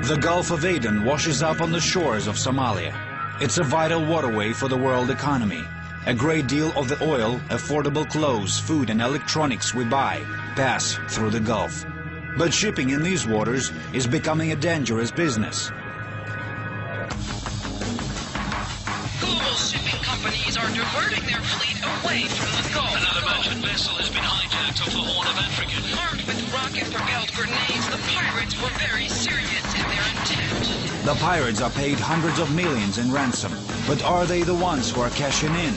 The Gulf of Aden washes up on the shores of Somalia. It's a vital waterway for the world economy. A great deal of the oil, affordable clothes, food and electronics we buy pass through the Gulf. But shipping in these waters is becoming a dangerous business. Global shipping companies are diverting their fleet away from the Gulf. Another merchant vessel has been hijacked off the Horn of Africa. Armed with rocket-propelled grenades, the pirates were very serious in their intent. The pirates are paid hundreds of millions in ransom, but are they the ones who are cashing in?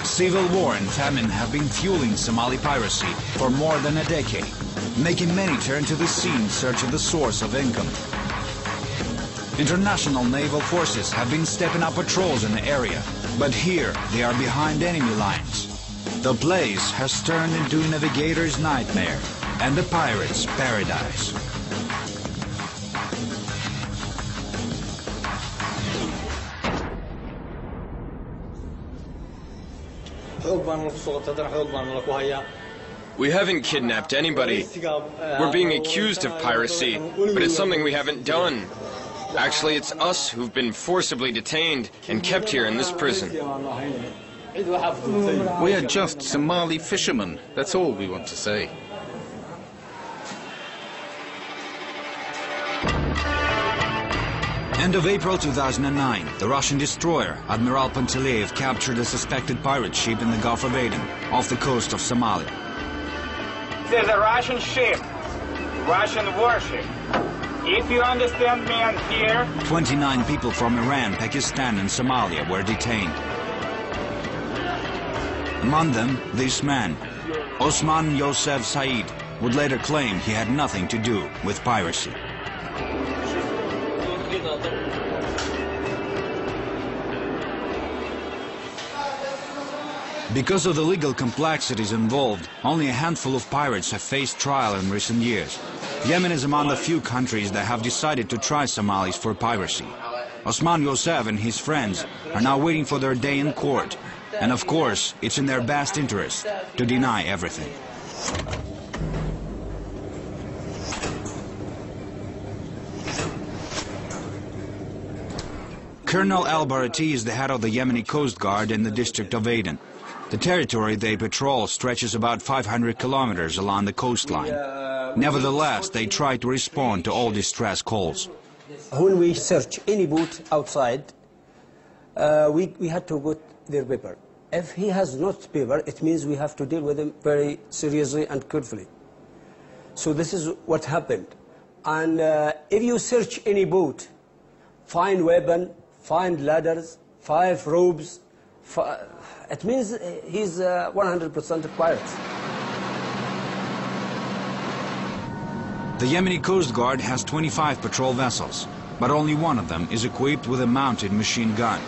Civil war and famine have been fueling Somali piracy for more than a decade, making many turn to the sea in search of the source of income. International naval forces have been stepping up patrols in the area, but here they are behind enemy lines. The place has turned into a navigator's nightmare and the pirates' paradise. We haven't kidnapped anybody. We're being accused of piracy, but it's something we haven't done. Actually, it's us who've been forcibly detained and kept here in this prison. We are just Somali fishermen. That's all we want to say. End of April 2009, the Russian destroyer Admiral Panteleev captured a suspected pirate ship in the Gulf of Aden, off the coast of Somalia. There's a Russian ship, Russian warship. If you understand me and here... 29 people from Iran, Pakistan and Somalia were detained. Among them, this man, Osman Yosef Said, would later claim he had nothing to do with piracy. Because of the legal complexities involved, only a handful of pirates have faced trial in recent years. Yemen is among the few countries that have decided to try Somalis for piracy. Osman Yosef and his friends are now waiting for their day in court. And of course, it's in their best interest to deny everything. Colonel Al-Barati is the head of the Yemeni Coast Guard in the district of Aden. The territory they patrol stretches about 500 kilometers along the coastline. Nevertheless, they try to respond to all distress calls. When we search any boat outside, we had to get their paper. If he has not paper, it means we have to deal with him very seriously and carefully. So this is what happened. And if you search any boat, find weapon, find ladders, 5 ropes, it means he's 100% a pirate. The Yemeni Coast Guard has 25 patrol vessels, but only one of them is equipped with a mounted machine gun.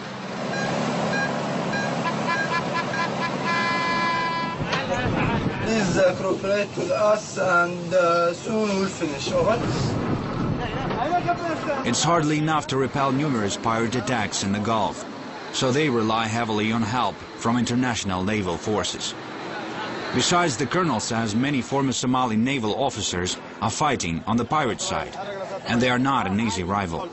Please cooperate with us and soon we'll finish, over? It's hardly enough to repel numerous pirate attacks in the Gulf, so they rely heavily on help from international naval forces. Besides, the colonel says many former Somali naval officers are fighting on the pirate side, and they are not an easy rival.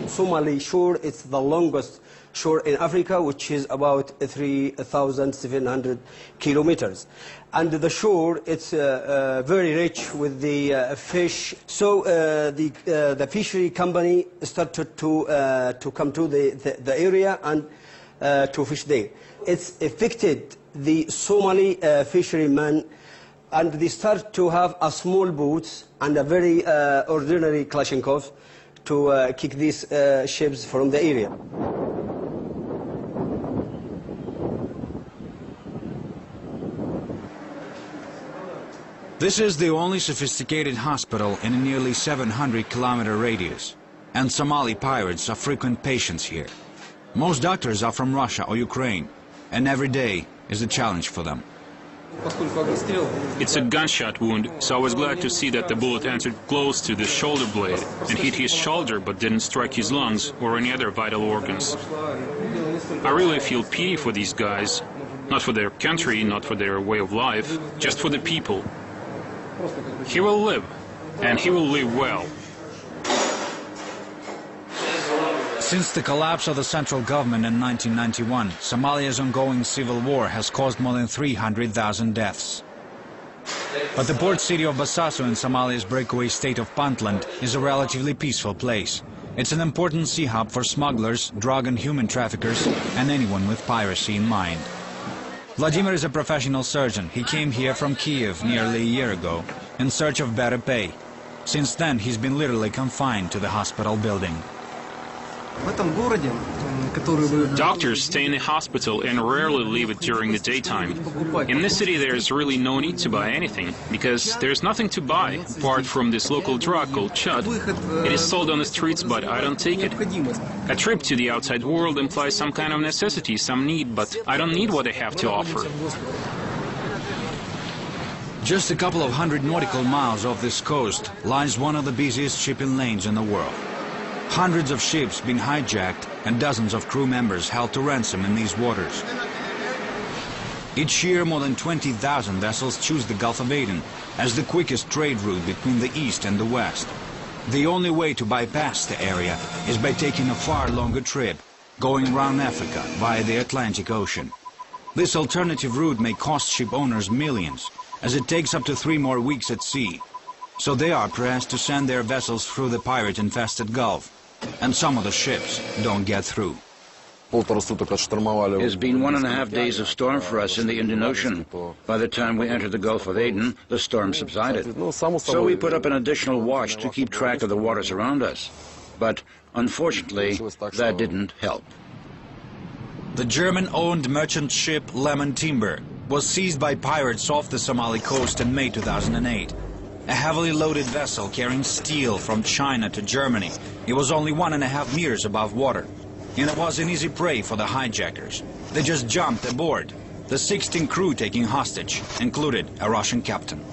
Somali shore is the longest shore in Africa, which is about 3,700 kilometers. And the shore, it's very rich with the fish. So the fishery company started to come to the area and to fish there. It's affected the Somali fishermen, and they start to have a small boats and a very ordinary Kalashnikov to kick these ships from the area. This is the only sophisticated hospital in a nearly 700-kilometer radius, and Somali pirates are frequent patients here. Most doctors are from Russia or Ukraine, and every day is a challenge for them. It's a gunshot wound, so I was glad to see that the bullet entered close to the shoulder blade and hit his shoulder but didn't strike his lungs or any other vital organs. I really feel pity for these guys, not for their country, not for their way of life, just for the people. He will live, and he will live well. Since the collapse of the central government in 1991, Somalia's ongoing civil war has caused more than 300,000 deaths. But the port city of Bosaso in Somalia's breakaway state of Puntland is a relatively peaceful place. It's an important sea hub for smugglers, drug and human traffickers, and anyone with piracy in mind. Vladimir is a professional surgeon. He came here from Kiev nearly a year ago in search of better pay. Since then, he's been literally confined to the hospital building. Doctors stay in the hospital and rarely leave it during the daytime. In this city there is really no need to buy anything, because there's nothing to buy, apart from this local drug called chud. It is sold on the streets, but I don't take it. A trip to the outside world implies some kind of necessity, some need, but I don't need what they have to offer. Just a couple of hundred nautical miles off this coast lies one of the busiest shipping lanes in the world. Hundreds of ships been hijacked and dozens of crew members held to ransom in these waters. Each year, more than 20,000 vessels choose the Gulf of Aden as the quickest trade route between the East and the West. The only way to bypass the area is by taking a far longer trip, going around Africa via the Atlantic Ocean. This alternative route may cost ship owners millions, as it takes up to 3 more weeks at sea. So they are pressed to send their vessels through the pirate-infested Gulf. And some of the ships don't get through. It's been 1.5 days of storm for us in the Indian Ocean. By the time we entered the Gulf of Aden, the storm subsided. So we put up an additional watch to keep track of the waters around us. But unfortunately, that didn't help. The German-owned merchant ship Lemon Timber was seized by pirates off the Somali coast in May 2008. A heavily loaded vessel carrying steel from China to Germany. It was only 1.5 meters above water. And it was an easy prey for the hijackers. They just jumped aboard. The 16 crew taking hostage included a Russian captain.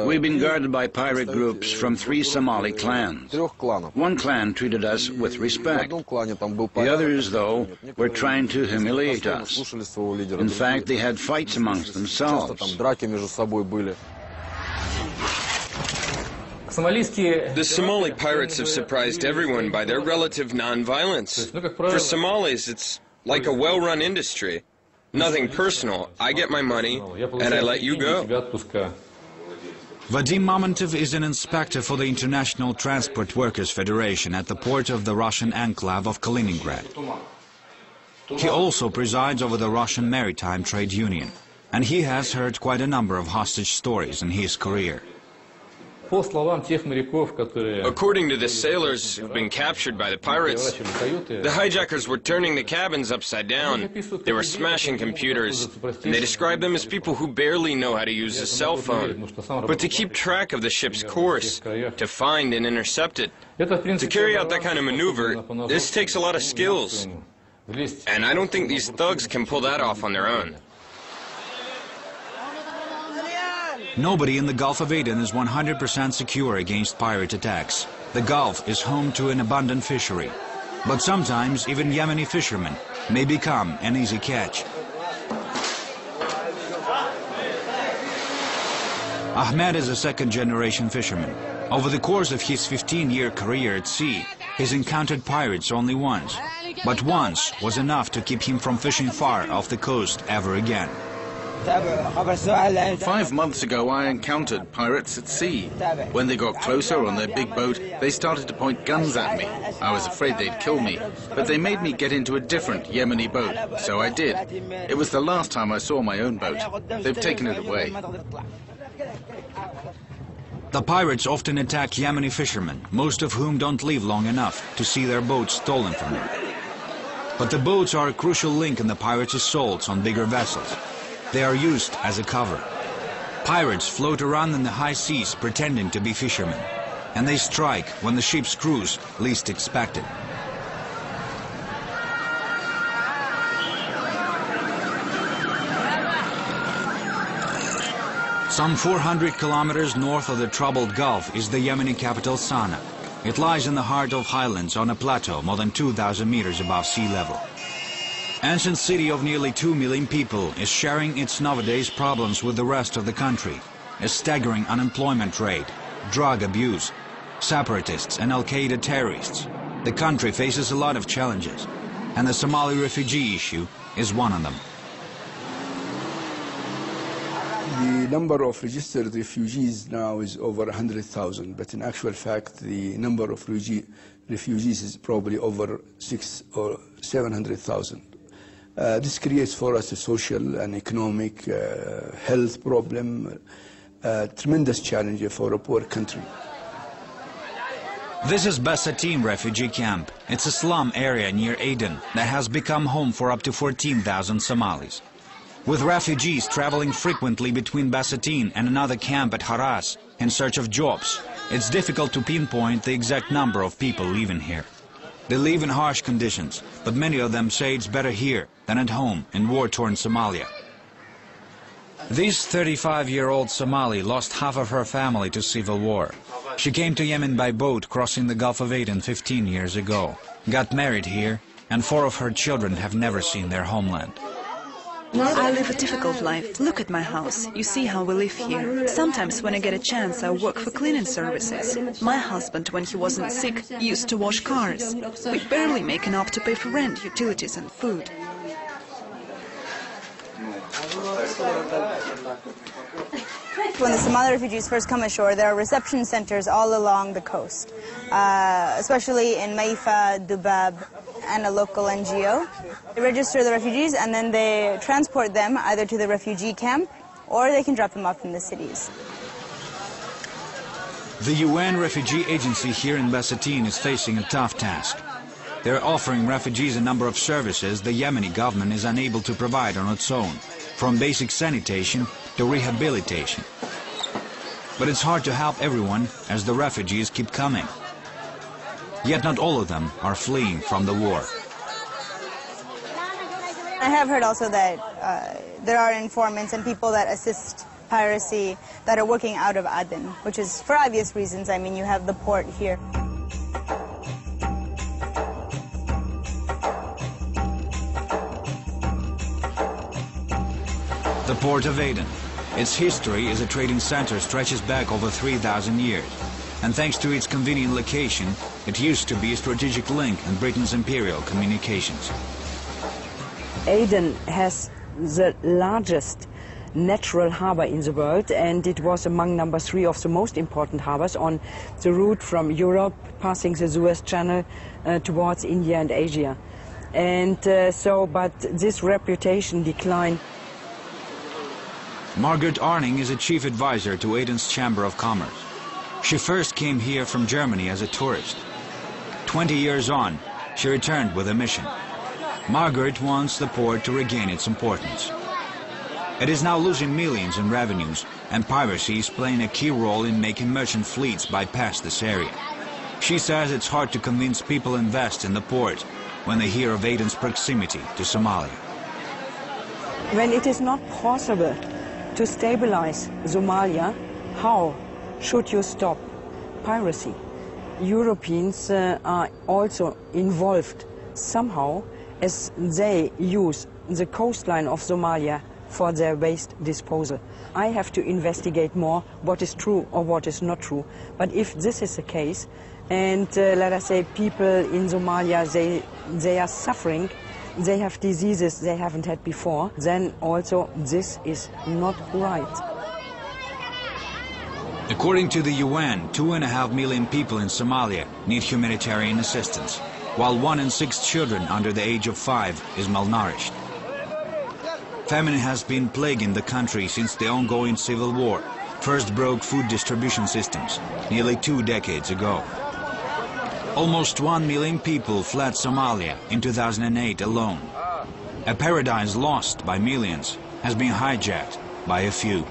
We've been guarded by pirate groups from 3 Somali clans. One clan treated us with respect. The others, though, were trying to humiliate us. In fact, they had fights amongst themselves. The Somali pirates have surprised everyone by their relative non-violence. For Somalis, it's like a well-run industry. Nothing personal. I get my money, and I let you go. Vadim Mamontov is an inspector for the International Transport Workers Federation at the port of the Russian enclave of Kaliningrad. He also presides over the Russian Maritime Trade Union, and he has heard quite a number of hostage stories in his career. According to the sailors who've been captured by the pirates, the hijackers were turning the cabins upside down. They were smashing computers, and they described them as people who barely know how to use a cell phone. But to keep track of the ship's course, to find and intercept it, to carry out that kind of maneuver, this takes a lot of skills. And I don't think these thugs can pull that off on their own. Nobody in the Gulf of Aden is 100% secure against pirate attacks. The Gulf is home to an abundant fishery. But sometimes even Yemeni fishermen may become an easy catch. Ahmed is a second-generation fisherman. Over the course of his 15-year career at sea, he's encountered pirates only once. But once was enough to keep him from fishing far off the coast ever again. 5 months ago, I encountered pirates at sea. When they got closer on their big boat, they started to point guns at me. I was afraid they'd kill me, but they made me get into a different Yemeni boat, so I did. It was the last time I saw my own boat. They've taken it away. The pirates often attack Yemeni fishermen, most of whom don't live long enough to see their boats stolen from them. But the boats are a crucial link in the pirates' assaults on bigger vessels. They are used as a cover. Pirates float around in the high seas pretending to be fishermen, and they strike when the ship's crews least expect it. Some 400 kilometers north of the troubled Gulf is the Yemeni capital Sana'a. It lies in the heart of highlands on a plateau more than 2,000 meters above sea level. Ancient city of nearly 2 million people is sharing its nowadays problems with the rest of the country. a staggering unemployment rate, drug abuse, separatists and Al-Qaeda terrorists. The country faces a lot of challenges, and the Somali refugee issue is one of them. The number of registered refugees now is over 100,000, but in actual fact, the number of refugees is probably over 600,000 or 700,000. This creates for us a social and economic health problem, tremendous challenge for a poor country. This is Basatin refugee camp. It's a slum area near Aden that has become home for up to 14,000 Somalis. With refugees traveling frequently between Basatin and another camp at Haras in search of jobs, it's difficult to pinpoint the exact number of people living here. They live in harsh conditions, but many of them say it's better here than at home in war-torn Somalia. This 35-year-old Somali lost half of her family to civil war. She came to Yemen by boat crossing the Gulf of Aden 15 years ago, got married here, and 4 of her children have never seen their homeland. I live a difficult life. Look at my house. You see how we live here. Sometimes when I get a chance, I work for cleaning services. My husband, when he wasn't sick, used to wash cars. We barely make enough to pay for rent, utilities and food. When the Somali refugees first come ashore, there are reception centers all along the coast, especially in Maifa, Dubab, and a local NGO. They register the refugees and then they transport them either to the refugee camp or they can drop them off in the cities. The UN Refugee Agency here in Basatin is facing a tough task. They're offering refugees a number of services the Yemeni government is unable to provide on its own, from basic sanitation to rehabilitation. But it's hard to help everyone as the refugees keep coming. Yet not all of them are fleeing from the war. I have heard also that there are informants and people that assist piracy that are working out of Aden, which is for obvious reasons. I mean, you have the port here. The port of Aden. Its history as a trading center stretches back over 3,000 years. And thanks to its convenient location, it used to be a strategic link in Britain's imperial communications. Aden has the largest natural harbor in the world, and it was among number 3 of the most important harbors on the route from Europe, passing the Suez Channel towards India and Asia. And but this reputation declined. Margaret Arning is a chief advisor to Aden's Chamber of Commerce. She first came here from Germany as a tourist. 20 years on, she returned with a mission. Margaret wants the port to regain its importance. It is now losing millions in revenues, and piracy is playing a key role in making merchant fleets bypass this area. She says it's hard to convince people to invest in the port when they hear of Aden's proximity to Somalia. When it is not possible to stabilize Somalia, how should you stop piracy? Europeans are also involved somehow, as they use the coastline of Somalia for their waste disposal. I have to investigate more what is true or what is not true. But if this is the case, and let us say people in Somalia, they are suffering, they have diseases they haven't had before, then also this is not right. According to the UN, 2.5 million people in Somalia need humanitarian assistance, while 1 in 6 children under the age of 5 is malnourished. Famine has been plaguing the country since the ongoing civil war first broke food distribution systems nearly 2 decades ago. Almost 1 million people fled Somalia in 2008 alone. A paradise lost by millions has been hijacked by a few.